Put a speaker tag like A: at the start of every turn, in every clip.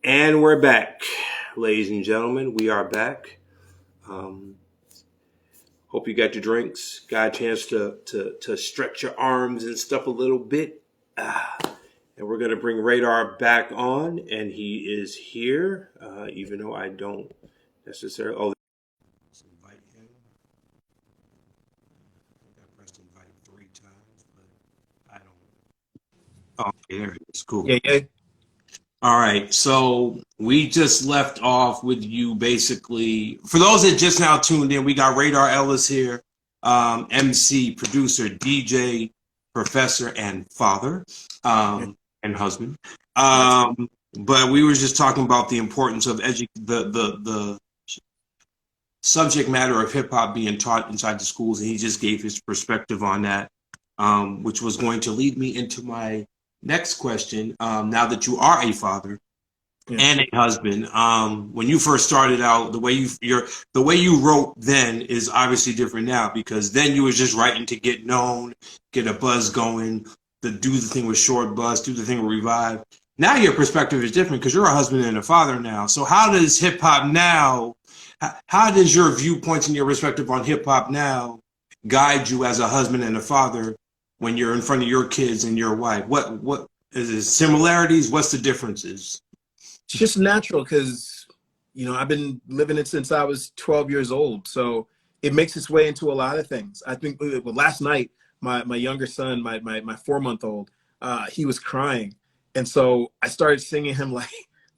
A: And we're back, ladies and gentlemen. We are back. Um, Hope you got your drinks, got a chance to stretch your arms and stuff a little bit. And we're gonna bring Radar back on, and he is here, even though I don't necessarily. Oh, let's invite him. I think I pressed invite 3 times, but I don't. Oh, okay, there it is. Cool.
B: Yeah, yeah.
A: All right, so we just left off with you basically. For those that just now tuned in, we got Raydar Ellis here, MC, producer, DJ, professor, and father, and husband. But we were just talking about the importance of the subject matter of hip hop being taught inside the schools, and he just gave his perspective on that, which was going to lead me into my next question. Now that you are a father and a husband, when you first started out, the way you wrote then is obviously different now, because then you was just writing to get known, get a buzz going, to do the thing with Short Buzz, do the thing with Revive. Now your perspective is different because you're a husband and a father now. So how does hip hop now? How does your viewpoints and your perspective on hip hop now guide you as a husband and a father when you're in front of your kids and your wife? What is it, similarities? What's the differences?
B: It's just natural because, I've been living it since I was 12 years old. So it makes its way into a lot of things. I think last night, my younger son, my 4-month-old, he was crying. And so I started singing him like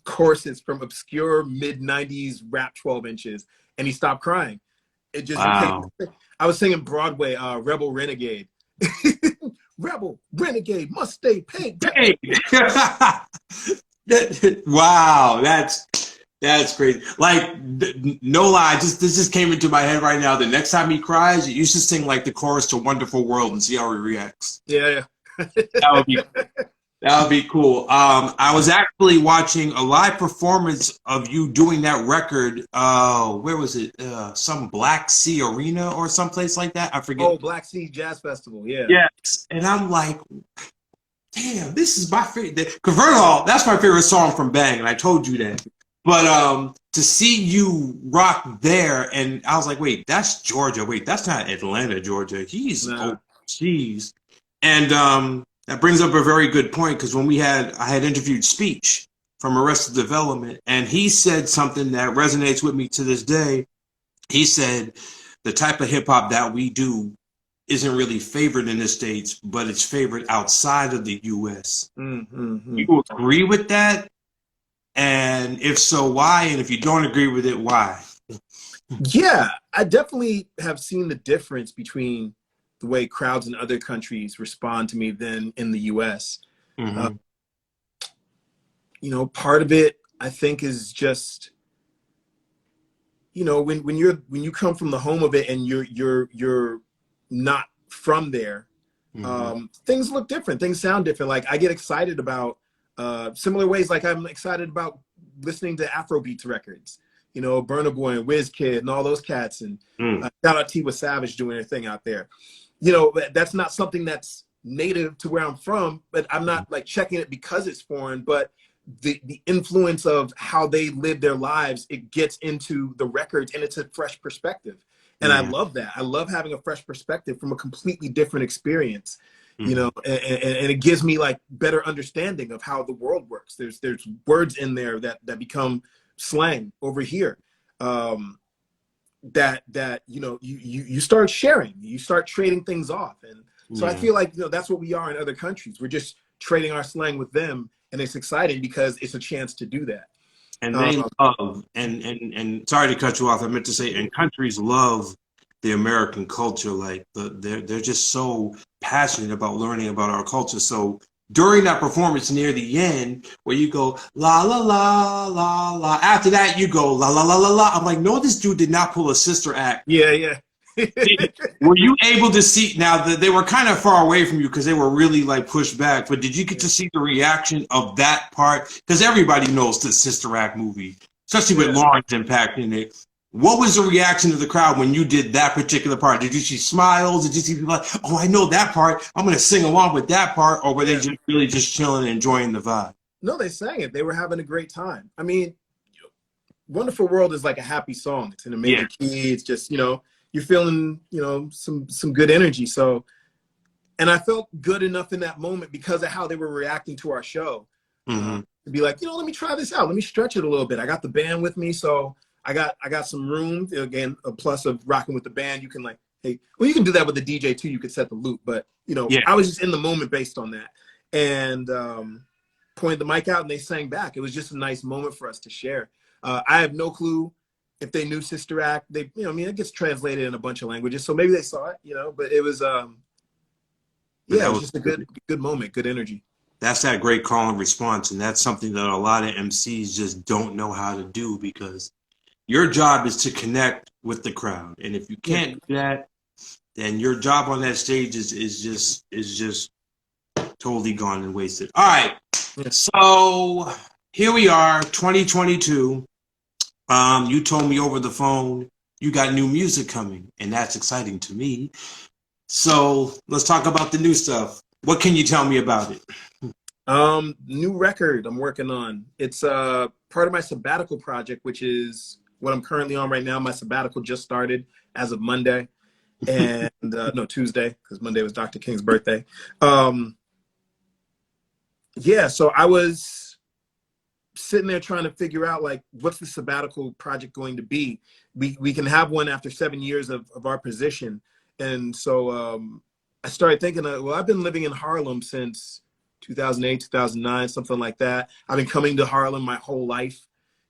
B: choruses from obscure mid-90s rap 12 inches, and he stopped crying. It just,
A: wow.
B: I was singing Broadway, Rebel Renegade. Rebel Renegade must stay paid.
A: Wow, that's crazy. Like, no lie, this just came into my head right now. The next time he cries, you should sing like the chorus to "Wonderful World" and see how he reacts.
B: Yeah.
A: That would be cool. I was actually watching a live performance of you doing that record. Where was it? Some Black Sea Arena or someplace like that. I forget.
B: Oh, Black Sea Jazz Festival. Yeah.
A: Yes. And I'm like, damn, this is my favorite. Convertible, that's my favorite song from Bang, and I told you that. But to see you rock there, and I was like, wait, that's Georgia. Wait, that's not Atlanta, Georgia. He's overseas. And that brings up a very good point, because when I had interviewed Speech from Arrested Development, and he said something that resonates with me to this day. He said the type of hip hop that we do isn't really favored in the States, but it's favored outside of the U.S.
B: Mm-hmm.
A: You agree with that? And if so, why? And if you don't agree with it, why?
B: Yeah, I definitely have seen the difference between the way crowds in other countries respond to me than in the U.S.
A: Mm-hmm.
B: Part of it, I think, is just, when you come from the home of it and you're not from there, things look different. Things sound different. Like, I get excited about similar ways. Like, I'm excited about listening to Afrobeats records, Burna Boy and Wizkid and all those cats. And shout out Tiwa Savage doing their thing out there. That's not something that's native to where I'm from, but I'm not like checking it because it's foreign, but the influence of how they live their lives, it gets into the records, and it's a fresh perspective. And I love that. I love having a fresh perspective from a completely different experience, and it gives me like better understanding of how the world works. There's words in there that become slang over here. That you start sharing, you start trading things off, and so I feel like that's what we are in other countries. We're just trading our slang with them, and it's exciting because it's a chance to do that.
A: And they love, and sorry to cut you off, I meant to say, and countries love the American culture. Like they're just so passionate about learning about our culture. So during that performance near the end, where you go la la la la la, after that you go la la la la la, I'm like, no, this dude did not pull a sister act.
B: Yeah.
A: Were you able to see, now that they were kind of far away from you because they were really like pushed back, but did you get to see the reaction of that part? Because everybody knows the Sister Act movie, especially with Lawrence Impact in it. What was the reaction of the crowd when you did that particular part? Did you see smiles? Did you see people like, oh, I know that part, I'm going to sing along with that part? Or were they just really just chilling and enjoying the vibe?
B: No, they sang it. They were having a great time. I mean, Wonderful World is like a happy song. It's in a major key. It's just, you're feeling, some good energy. So, and I felt good enough in that moment because of how they were reacting to our show. To be like, let me try this out. Let me stretch it a little bit. I got the band with me, so I got some room. Again, a plus of rocking with the band. You can like, hey, well, you can do that with the DJ too. You could set the loop, but I was just in the moment based on that, and pointed the mic out, and they sang back. It was just a nice moment for us to share. I have no clue if they knew Sister Act. They, it gets translated in a bunch of languages, so maybe they saw it, but it was, it was just a good moment, good energy.
A: That's that great call and response, and that's something that a lot of MCs just don't know how to do, because your job is to connect with the crowd, and if you can't do that, then your job on that stage is just totally gone and wasted. All right, so here we are, 2022. You told me over the phone you got new music coming, and that's exciting to me. So let's talk about the new stuff. What can you tell me about it?
B: New record I'm working on. It's part of my sabbatical project, which is what I'm currently on right now. My sabbatical just started as of Monday, and no, Tuesday, because Monday was Dr. King's birthday. So I was sitting there trying to figure out, like, what's the sabbatical project going to be? We can have one after 7 years of our position. And so I started thinking, I've been living in Harlem since 2008, 2009, something like that. I've been coming to Harlem my whole life.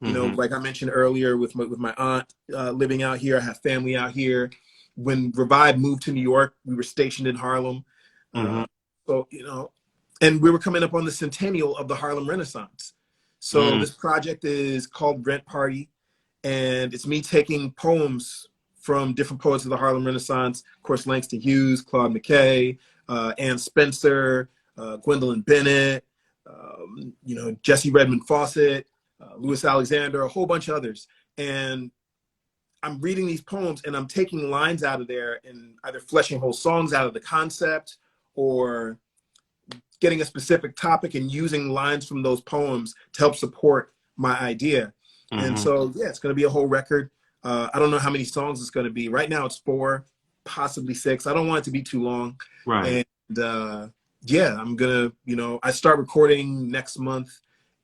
B: Like I mentioned earlier, with my aunt living out here. I have family out here. When Revive moved to New York, we were stationed in Harlem. And we were coming up on the centennial of the Harlem Renaissance. So this project is called Rent Party, and it's me taking poems from different poets of the Harlem Renaissance. Of course, Langston Hughes, Claude McKay, Ann Spencer, Gwendolyn Bennett, Jesse Redmond Fawcett, Louis Alexander, a whole bunch of others. And I'm reading these poems, and I'm taking lines out of there and either fleshing whole songs out of the concept, or getting a specific topic and using lines from those poems to help support my idea. And so, it's going to be a whole record. I don't know how many songs it's going to be. Right now it's 4, possibly 6. I don't want it to be too long.
A: Right.
B: And I'm going to, I start recording next month,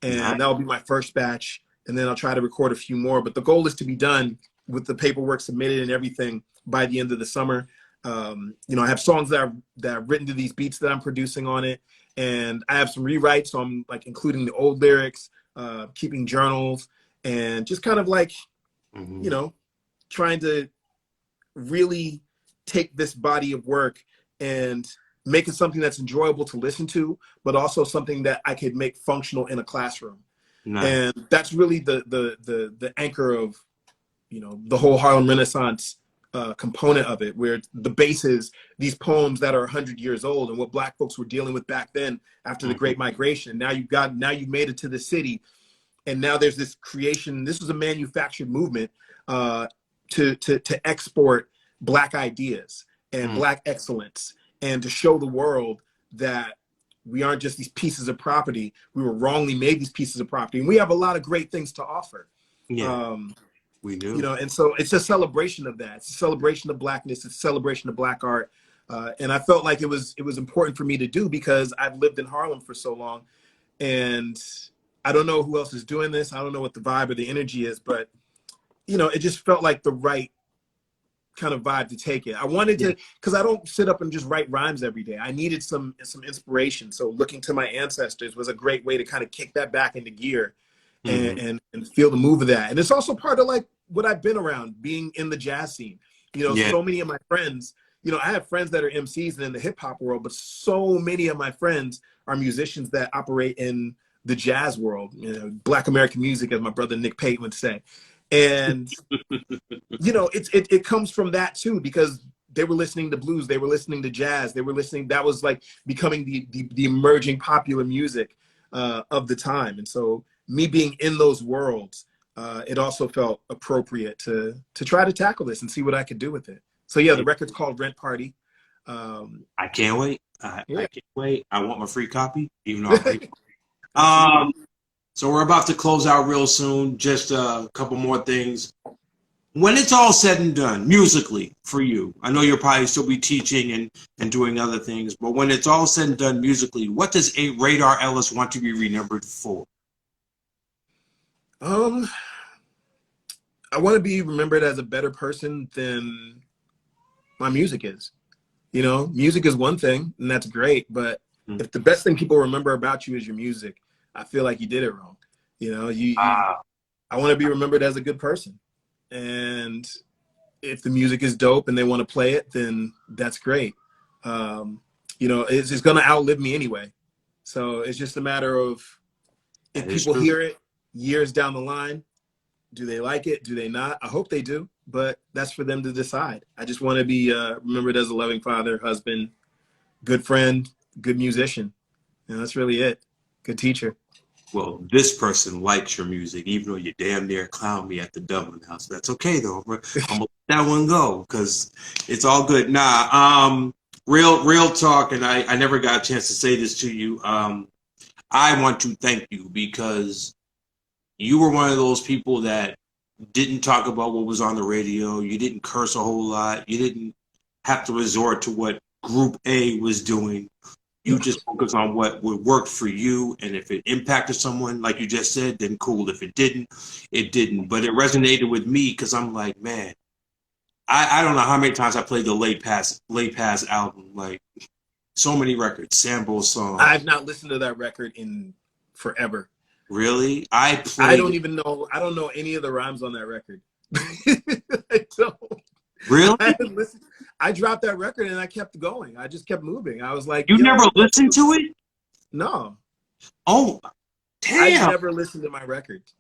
B: and that'll be my first batch. And then I'll try to record a few more. But the goal is to be done with the paperwork submitted and everything by the end of the summer. I have songs that are written to these beats that I'm producing on it. And I have some rewrites, so I'm like including the old lyrics, keeping journals, and just kind of like, trying to really take this body of work and make it something that's enjoyable to listen to, but also something that I could make functional in a classroom. Nice. And that's really the anchor of, the whole Harlem Renaissance component of it, where the base is these poems that are 100 years old and what Black folks were dealing with back then after the Great Migration. Now you've made it to the city, and now there's this creation. This was a manufactured movement to export Black ideas and Black excellence, and to show the world that we aren't just these pieces of property. We were wrongly made these pieces of property, and we have a lot of great things to offer. Yeah.
A: We do.
B: And so it's a celebration of that. It's a celebration of Blackness. It's a celebration of Black art. And I felt like it was important for me to do, because I've lived in Harlem for so long, and I don't know who else is doing this. I don't know what the vibe or the energy is, but it just felt like the right kind of vibe to take it. I wanted to, because I don't sit up and just write rhymes every day. I needed some inspiration. So looking to my ancestors was a great way to kind of kick that back into gear. And feel the move of that. And it's also part of like what I've been around, being in the jazz scene. So many of my friends, I have friends that are MCs and in the hip hop world, but so many of my friends are musicians that operate in the jazz world, Black American music, as my brother Nick Pate would say. And, it comes from that too, because they were listening to blues, they were listening to jazz, that was like becoming the emerging popular music of the time. And so me being in those worlds, it also felt appropriate to try to tackle this and see what I could do with it. So the record's called Rent Party.
A: I can't wait. I can't wait. I want my free copy, even though Um, so we're about to close out real soon. Just a couple more things. When it's all said and done, musically for you, I know you'll probably still be teaching and doing other things, but when it's all said and done musically, what does a Raydar Ellis want to be remembered for?
B: I want to be remembered as a better person than my music is. You know, music is one thing, and that's great, but if the best thing people remember about you is your music, I feel like you did it wrong. You know, I want to be remembered as a good person. And if the music is dope and they want to play it, then that's great. You know, it's going to outlive me anyway. So it's just a matter of if people hear it years down the line, do they like it? Do they not? I hope they do, but that's for them to decide. I just want to be remembered as a loving father, husband, good friend, good musician. And that's really it. Good teacher.
A: Well, this person likes your music, even though you damn near clown me at the Dublin House. That's okay though. I'm gonna let that one go because it's all good. Nah, real talk, and I never got a chance to say this to you. I want to thank you because you were one of those people that didn't talk about what was on the radio. You didn't curse a whole lot. You didn't have to resort to what Group A was doing. You just focus on what would work for you, and if it impacted someone, like you just said, then cool. If it didn't, it didn't. But it resonated with me because I'm like, man, I don't know how many times I played the Late Pass album, like so many records, sample songs.
B: I've not listened to that record in forever.
A: Really? I
B: don't even know. I don't know any of the rhymes on that record. I don't.
A: Really?
B: I dropped that record and I kept going. I just kept moving. I was like,
A: you never listened to it?
B: No.
A: Oh, damn.
B: I never listened to my records.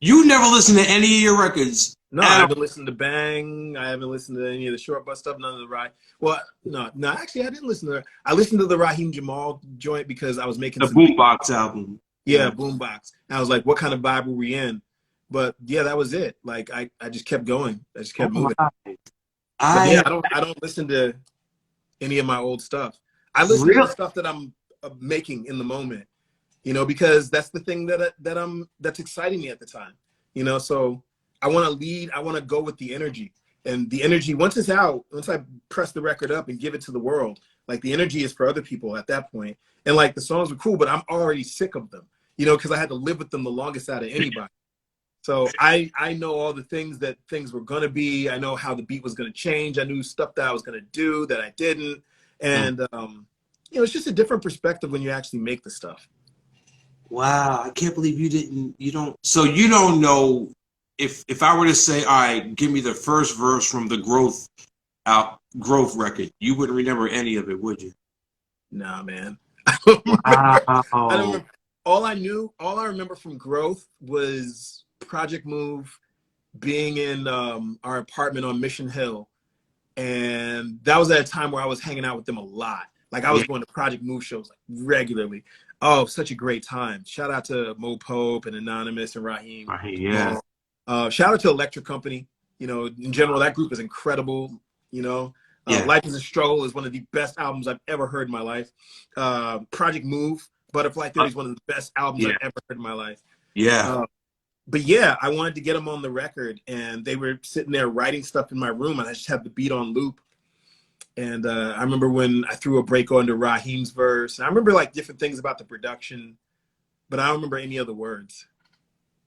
A: You never listened to any of your records?
B: No, I haven't listened to Bang. I haven't listened to any of the Short Bus stuff, none of the Ride. Well, no, actually, I didn't listen to it. I listened to the Raheem Jamal joint because I was making
A: the Boombox album.
B: Yeah, Boombox. And I was like, what kind of vibe were we in? But yeah, that was it. Like I just kept going. I just kept moving. I don't listen to any of my old stuff. I listen to the stuff that I'm making in the moment, you know, because that's the thing that's exciting me at the time, you know. So I want to lead. I want to go with the energy, and the energy once it's out, once I press the record up and give it to the world, like the energy is for other people at that point. And like the songs were cool, but I'm already sick of them, you know, because I had to live with them the longest out of anybody. So I know all the things that things were going to be. I know how the beat was going to change. I knew stuff that I was going to do that I didn't. And, you know, it's just a different perspective when you actually make the stuff.
A: Wow. I can't believe so you don't know if I were to say, all right, give me the first verse from the Growth record, you wouldn't remember any of it, would you?
B: Nah, man. I don't remember. I don't remember. All I remember from Growth was Project Move, being in our apartment on Mission Hill, and that was at a time where I was hanging out with them a lot. Like I was going to Project Move shows like regularly. Oh, such a great time! Shout out to Mo Pope and Anonymous and Raheem.
A: Yeah.
B: Shout out to Electric Company. You know, in general, that group is incredible. You know, Life is a Struggle is one of the best albums I've ever heard in my life. Project Move, Butterfly Theory is one of the best albums I've ever heard in my life.
A: Yeah.
B: But yeah, I wanted to get them on the record, and they were sitting there writing stuff in my room, and I just had the beat on loop. And I remember when I threw a break onto Raheem's verse. And I remember like different things about the production, but I don't remember any of the words.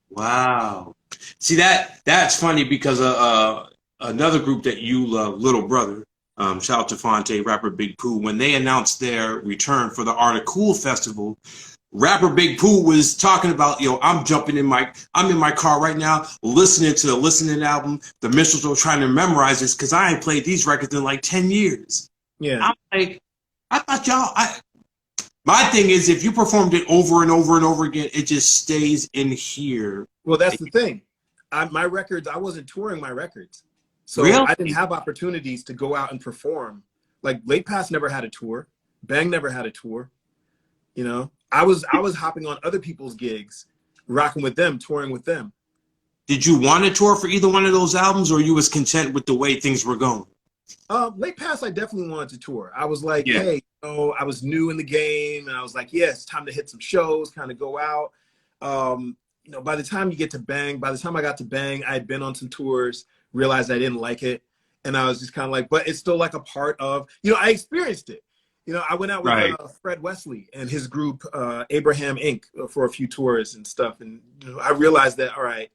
A: Wow. See, that's funny because another group that you love, Little Brother, shout out to Fonte, rapper Big Pooh, when they announced their return for the Art of Cool Festival, rapper Big Pooh was talking about, I'm in my car right now, listening to the Listening album, the Minstrels, trying to memorize this because I ain't played these records in like 10 years.
B: Yeah.
A: I'm like, I thought my thing is if you performed it over and over and over again, it just stays in here.
B: Well, that's the thing. My records, I wasn't touring my records. So
A: really?
B: I didn't have opportunities to go out and perform. Like Late Pass never had a tour. Bang never had a tour. You know, I was hopping on other people's gigs, rocking with them, touring with them.
A: Did you want to tour for either one of those albums, or you was content with the way things were going?
B: Late Pass, I definitely wanted to tour. I was like, hey, know, I was new in the game, and I was like, yeah, it's time to hit some shows, kind of go out. You know, by the time you get to Bang, by the time I got to Bang, I had been on some tours, realized I didn't like it. And I was just kind of like, but it's still like a part of, you know, I experienced it. You know, I went out with
A: Right.
B: Fred Wesley and his group, Abraham Inc., for a few tours and stuff. And, you know, I realized that, all right,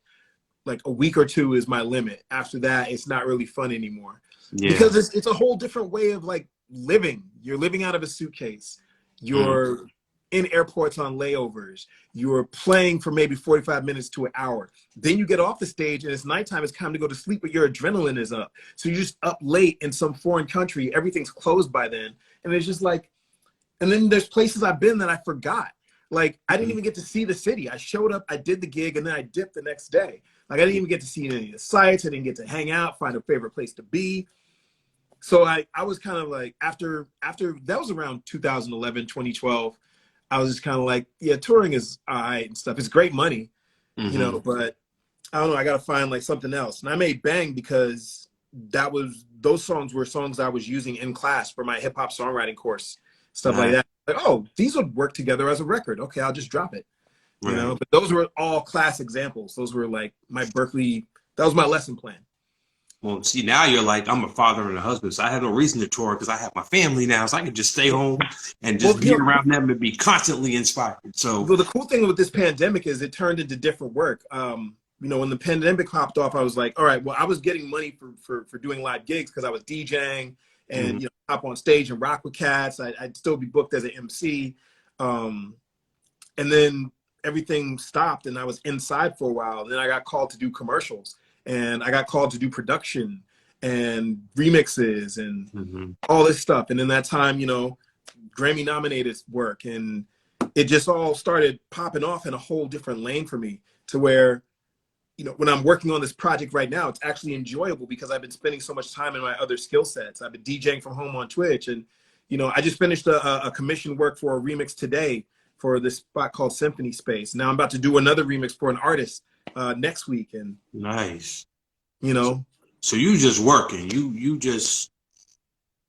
B: like a week or two is my limit. After that, it's not really fun anymore.
A: Yeah.
B: Because it's a whole different way of like living. You're living out of a suitcase. You're in airports on layovers. You're playing for maybe 45 minutes to an hour. Then you get off the stage and it's nighttime. It's time to go to sleep, but your adrenaline is up. So you're just up late in some foreign country. Everything's closed by then. And it's just like, and then there's places I've been that I forgot. Like, I didn't even get to see the city. I showed up, I did the gig, and then I dipped the next day. Like, I didn't even get to see any of the sites. I didn't get to hang out, find a favorite place to be. So I was kind of like, after that was around 2011, 2012, I was just kind of like, yeah, touring is all right and stuff. It's great money, you know, but I don't know. I got to find like something else. And I made Bang because those songs were songs I was using in class for my hip hop songwriting course, stuff like that. Like, oh, these would work together as a record. Okay, I'll just drop it, you know. But those were all class examples. Those were like my Berkeley. That was my lesson plan.
A: Well, see, now you're like, I'm a father and a husband, so I have no reason to tour because I have my family now, so I can just stay home and just be around them and be constantly inspired. So,
B: well, the cool thing with this pandemic is it turned into different work. You know, when the pandemic popped off, I was like, all right, well, I was getting money for doing live gigs because I was DJing and, you know, hop on stage and rock with cats. I'd still be booked as an MC. And then everything stopped and I was inside for a while. And then I got called to do commercials and I got called to do production and remixes and all this stuff. And in that time, you know, Grammy nominated work, and it just all started popping off in a whole different lane for me to where, you know, when I'm working on this project right now, it's actually enjoyable because I've been spending so much time in my other skill sets. I've been DJing from home on Twitch, and, you know, I just finished a commission work for a remix today for this spot called Symphony Space. Now I'm about to do another remix for an artist next week. And
A: nice.
B: You know.
A: So you just working. You just,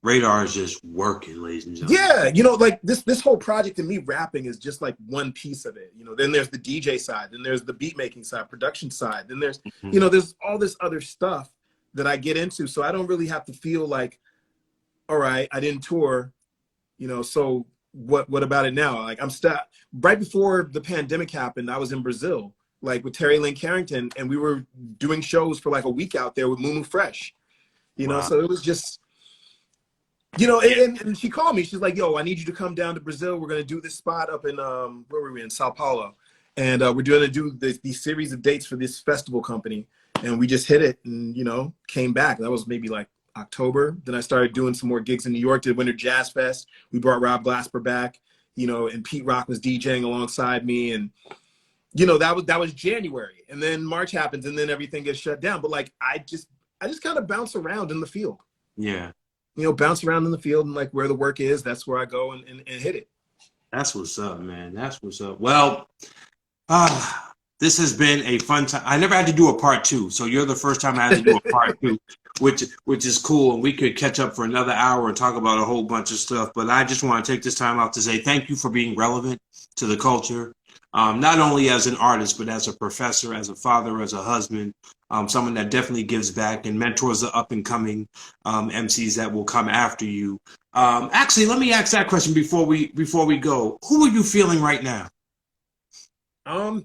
A: Raydar is just working, ladies and gentlemen.
B: Yeah, you know, like this whole project and me rapping is just like one piece of it. You know, then there's the DJ side, then there's the beat making side, production side, then there's, you know, there's all this other stuff that I get into. So I don't really have to feel like, all right, I didn't tour, you know, so what about it now? Like, I'm stuck. Right before the pandemic happened, I was in Brazil, like with Terry Lynn Carrington, and we were doing shows for like a week out there with Mumu Fresh, you know. So it was just, you know, and she called me. She's like, yo, I need you to come down to Brazil. We're going to do this spot up in, where were we, in Sao Paulo. And we're going to do these series of dates for this festival company. And we just hit it and, you know, came back. That was maybe like October. Then I started doing some more gigs in New York, did Winter Jazz Fest. We brought Rob Glasper back, you know, and Pete Rock was DJing alongside me. And, you know, that was January. And then March happens and then everything gets shut down. But like, I just kind of bounce around in the field.
A: Yeah.
B: You know, bounce around in the field and like where the work is, that's where I go and hit it.
A: That's what's up, man. That's what's up. Well, this has been a fun time. I never had to do a part two, so you're the first time I had to do a part two, which is cool. And we could catch up for another hour and talk about a whole bunch of stuff. But I just want to take this time out to say thank you for being relevant to the culture, not only as an artist, but as a professor, as a father, as a husband, someone that definitely gives back and mentors the up and coming MCs that will come after you. Actually, let me ask that question before we go. Who are you feeling right now?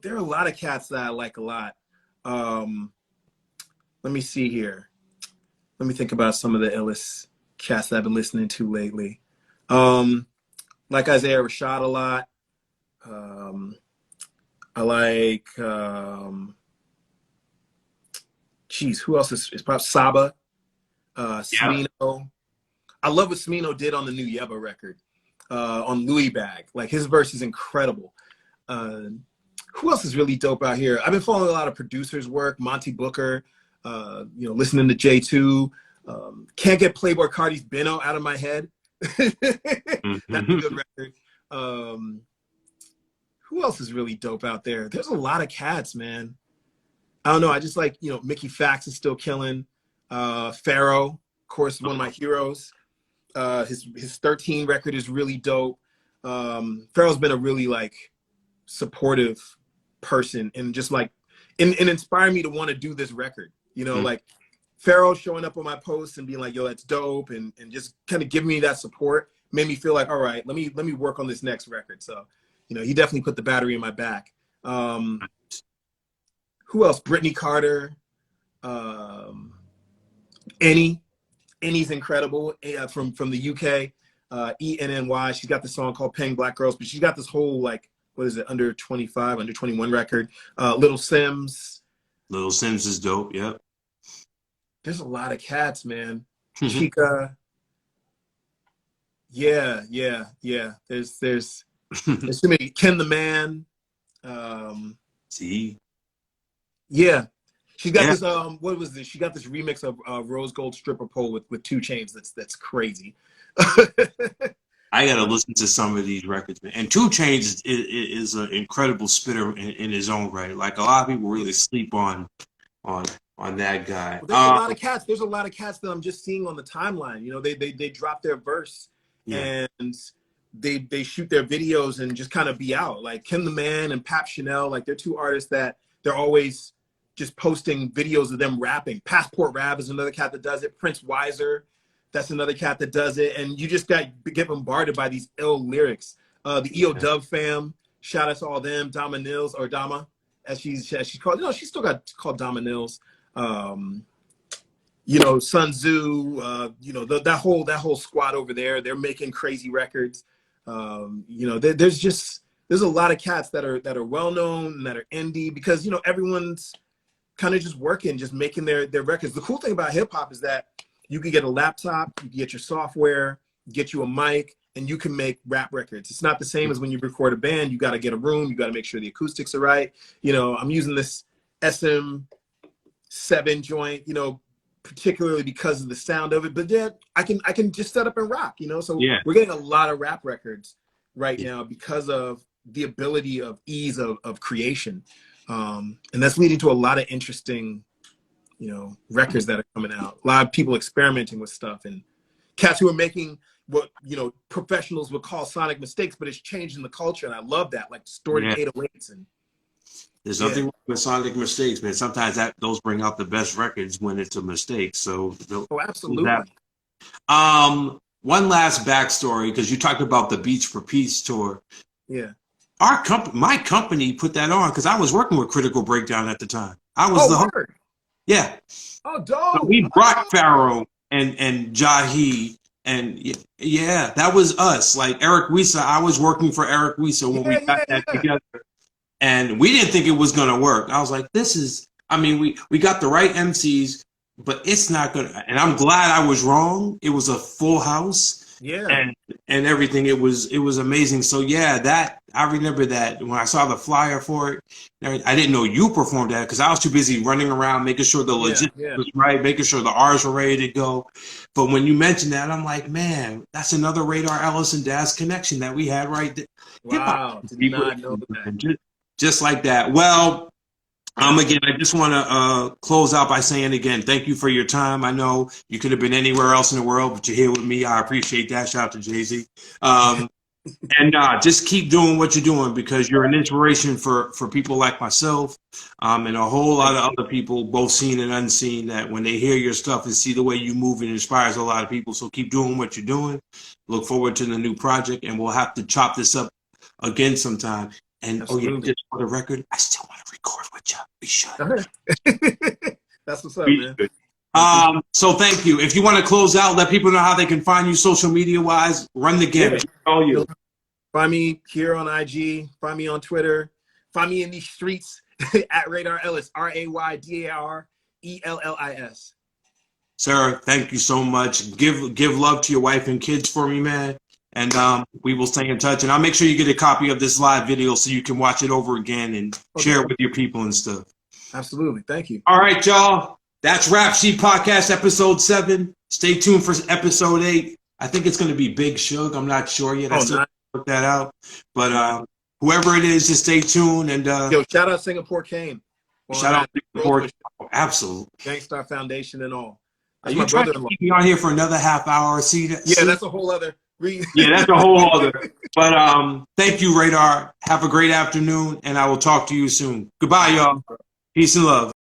B: There are a lot of cats that I like a lot. Let me see here. Let me think about some of the illest cats that I've been listening to lately. Like Isaiah Rashad a lot. I like, who else is probably Saba, Smino. I love what Smino did on the new Yeba record, on Louis Bag. Like, his verse is incredible. Who else is really dope out here? I've been following a lot of producers' work, Monty Booker, you know, listening to J2. Can't get Playboy Cardi's Benno out of my head. That's a good record. Who else is really dope out there? There's a lot of cats, man. I don't know. I just like, you know, Mickey Fax is still killing. Pharaoh, of course, is one of my heroes. His 13 record is really dope. Pharrell's been a really like supportive person and just like and inspired me to want to do this record. You know, like Pharrell showing up on my posts and being like, yo, that's dope, and just kind of giving me that support made me feel like, all right, let me work on this next record. So, you know, he definitely put the battery in my back. Who else? Brittany Carter, Annie's incredible, from the UK, ENNY. She's got this song called Paying Black Girls, but she's got this whole like, what is it, under 25, under 21 record. Little Sims.
A: Little Sims is dope, yep.
B: There's a lot of cats, man. Chica. Yeah. There's too many. Ken the Man.
A: See?
B: Yeah. She got this, what was this? She got this remix of Rose Gold Stripper Pole with 2 Chainz. That's crazy.
A: I gotta listen to some of these records, man. And 2 Chainz is an incredible spitter in his own right. Like a lot of people really sleep on that guy.
B: Well, there's a lot of cats. There's a lot of cats that I'm just seeing on the timeline. You know, they drop their verse and they shoot their videos and just kind of be out. Like Ken the Man and Pap Chanel, like they're 2 artists that they're always just posting videos of them rapping. Passport Rap is another cat that does it. Prince Weiser, that's another cat that does it. And you just get bombarded by these ill lyrics. The EO Dub fam, shout out to all them. Dama Nils, or Dama, as she's called. No, she's still got called Dama Nils. You know, Sun Tzu, you know, that whole squad over there, they're making crazy records. You know, there's a lot of cats that are well known and that are indie, because, you know, everyone's kind of just working, just making their records. The cool thing about hip hop is that you can get a laptop, you can get your software, get you a mic, and you can make rap records. It's not the same as when you record a band. You got to get a room, you got to make sure the acoustics are right. You know, I'm using this SM7 joint, you know, particularly because of the sound of it, but then I can just set up and rock, you know. So we're getting a lot of rap records right now because of the ability of ease of creation, and that's leading to a lot of interesting, you know, records that are coming out. A lot of people experimenting with stuff, and cats who are making what, you know, professionals would call sonic mistakes, but it's changing the culture, and I love that, like distorted 808s. And
A: there's nothing wrong with sonic mistakes, man. Sometimes those bring out the best records when it's a mistake. So
B: absolutely.
A: One last backstory, because you talked about the Beach for Peace tour.
B: Yeah.
A: My company put that on because I was working with Critical Breakdown at the time. I was the host. Yeah.
B: Oh, dope.
A: So we brought Pharaoh and Jahi, and yeah, that was us. Like Eric Wisa, I was working for Eric Wisa when we got that together. And we didn't think it was going to work. I was like, we got the right MCs, but it's not going to. And I'm glad I was wrong. It was a full house.
B: Yeah.
A: And everything. It was amazing. So yeah, I remember that when I saw the flyer for it. I didn't know you performed that because I was too busy running around making sure the logistics was right, making sure the R's were ready to go. But when you mentioned that, I'm like, man, that's another Raydar Ellis and Daz connection that we had right there.
B: Wow, did not know that.
A: Just like that. Well, again, I just want to close out by saying again, thank you for your time. I know you could have been anywhere else in the world, but you're here with me. I appreciate that. Shout out to Jay-Z. And just keep doing what you're doing, because you're an inspiration for people like myself, and a whole lot of other people, both seen and unseen, that when they hear your stuff and see the way you move, it inspires a lot of people. So keep doing what you're doing. Look forward to the new project, and we'll have to chop this up again sometime. And just for the record, I still want to record with you. We should.
B: That's what's up, man.
A: So thank you. If you want to close out, let people know how they can find you social media wise. Run the gamut. All you.
B: Find me here on IG. Find me on Twitter. Find me in these streets at Raydar Ellis. RaydarEllis.
A: Sir, thank you so much. Give love to your wife and kids for me, man. And we will stay in touch. And I'll make sure you get a copy of this live video so you can watch it over again and share it with your people and stuff.
B: Absolutely. Thank you.
A: All right, y'all. That's Rap Sheet Podcast, episode 7. Stay tuned for episode 8. I think it's going to be Big Suge. I'm not sure yet. I still work that out. But whoever it is, just stay tuned. And
B: yo, shout out Singapore Kane.
A: Shout out Singapore. Absolutely.
B: Gangstar Foundation and all. That's
A: You
B: my
A: trying to
B: brother-in-law.
A: keep me on here for another half hour? See that?
B: Yeah, that's a whole other reason.
A: Yeah, that's a whole other. But thank you, Raydar. Have a great afternoon, and I will talk to you soon. Goodbye, y'all. Peace and love.